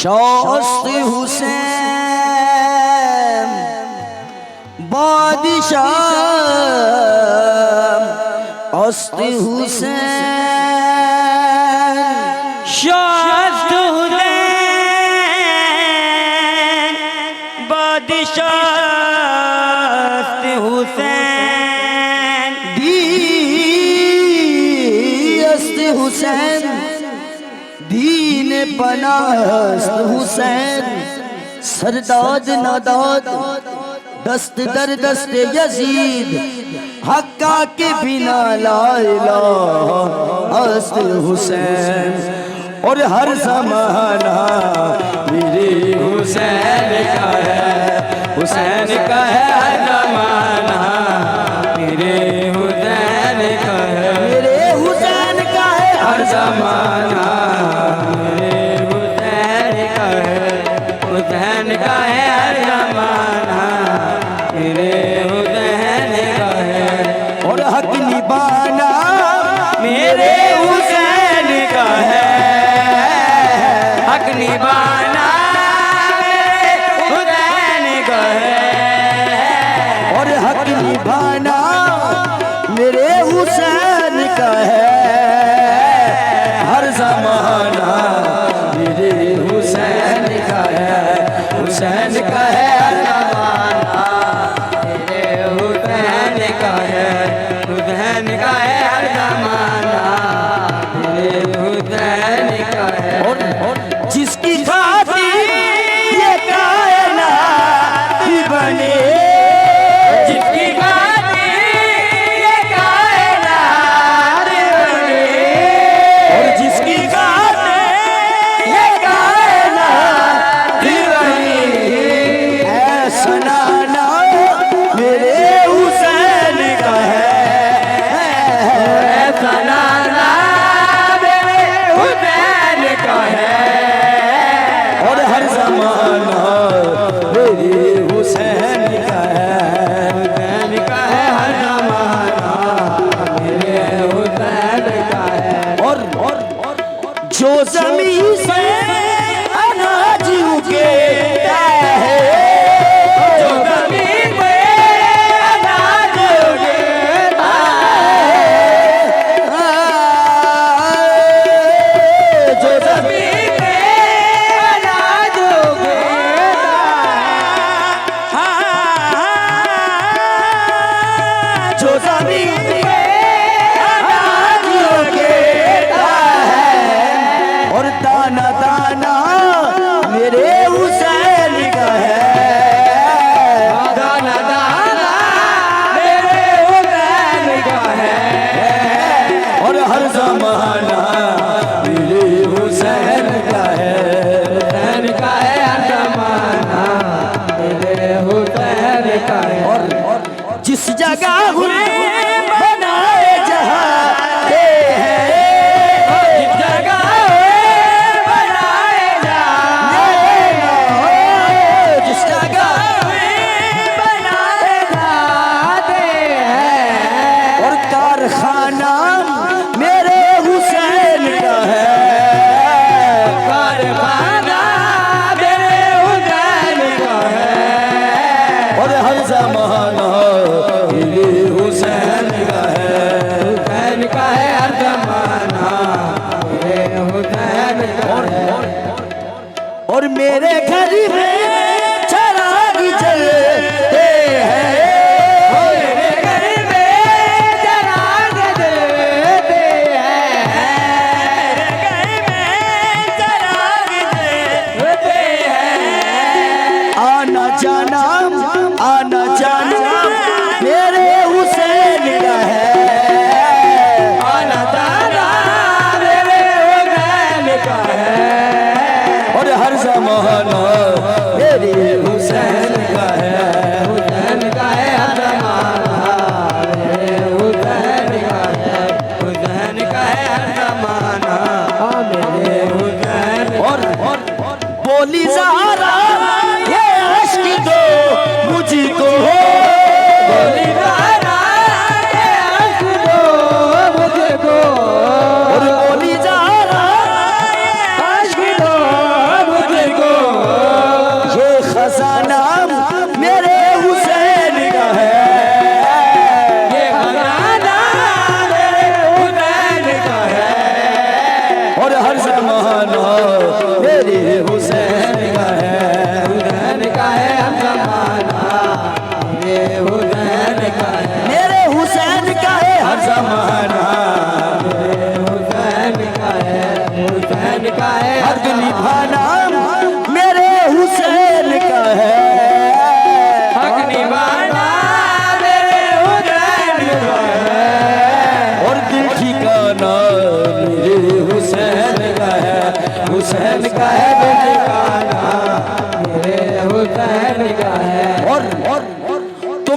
शास्त हुसैन बादशाह अस्त हुसैन शास्त हुसैन बादशाह हुसैन दीस्त हुसैन दीन पनास्त हुसैन सरदाद नादाद दस्त दर दस्त यजीद हक्का के बिना ला इलाहा अस्त हुसैन और हर ज़माना मेरे हुसैन का है, हुसैन का है हर ज़माना मेरे हुसैन का है, मेरे हुसैन का है हर ज़माना मेरे हुसैन का है, हुसैन का है हर ज़माना मेरे हुसैन का है और हक निभाना मेरे हुसैन का है, हक निभाना मेरे हुसैन का है और हक निभाना मेरे हुसैन का है हर ज़माना मेरे हुसैन का है, हुसैन का है हर ज़माना मेरे हुसैन का है, हुसैन का है हर ज़माना मेरे हुसैन का है और जिसकी खातिर ये कायनात बने, जिसकी खातिर ये कायनात बने और जिसकी खातिर ये कायनात बने ऐसा नाना मेरे हुसैन का है, ऐसा नाना मेरे हुसैन का है और हर ज़माना मेरे हुसैन का है, हुसैन का है हर ज़माना मेरे हुसैन का है और जो ज़मीन से अनाज उगेता है, जो ज़मीन पे अनाज उगेता है, जो ज़मीन पे अनाज उगेता है, जो ज़मीन पे अनाज उगेता है और दाना दाना मेरे हुसैन का है, दाना दाना मेरे हुसैन का है और हर ज़माना मेरे हुसैन का है, हुसैन का है हर ज़माना मेरे हुसैन का है और जिस जगह हुए बनाए जाते हैं, जिस जगह बनाए जाते हैं, जिस जगह बनाए जाते हैं और कारखाना मेरे हुसैन का है, कारखाना मेरे हुसैन का है और हर ज़माना मेरे हुसैन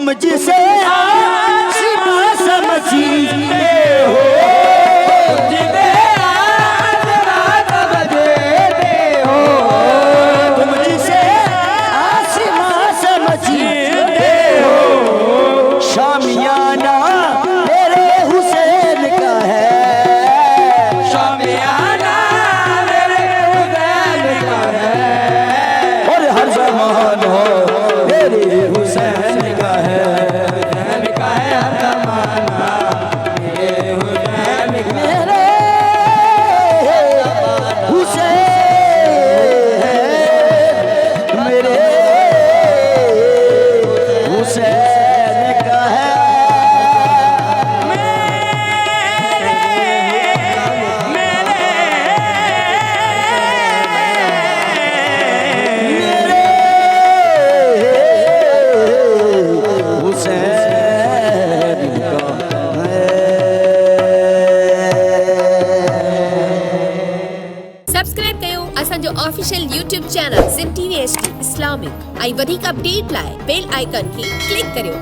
तुम जिसे आसिमा समझते हो, जिसे आसमां समझते हो, तुम जिसे आसिमा समझते हो, शामियाना मेरे हुसैन का है, शामियाना मेरे हुसैन का है, और हर जमान हो मेरे हुसैन का है, हुसैन का है हर ज़माना, मेरे हुसैन का है। मेरे हुसैन मेरे हुसैन का है, સબસ્ક્રાઇબ કયો અસાંજો ઓફિશિયલ YouTube ચેનલ સિમ TV HD ઇસ્લામિક ऐं वधीक अपडेट लाइ बेल आइकन खे क्लिक करियो।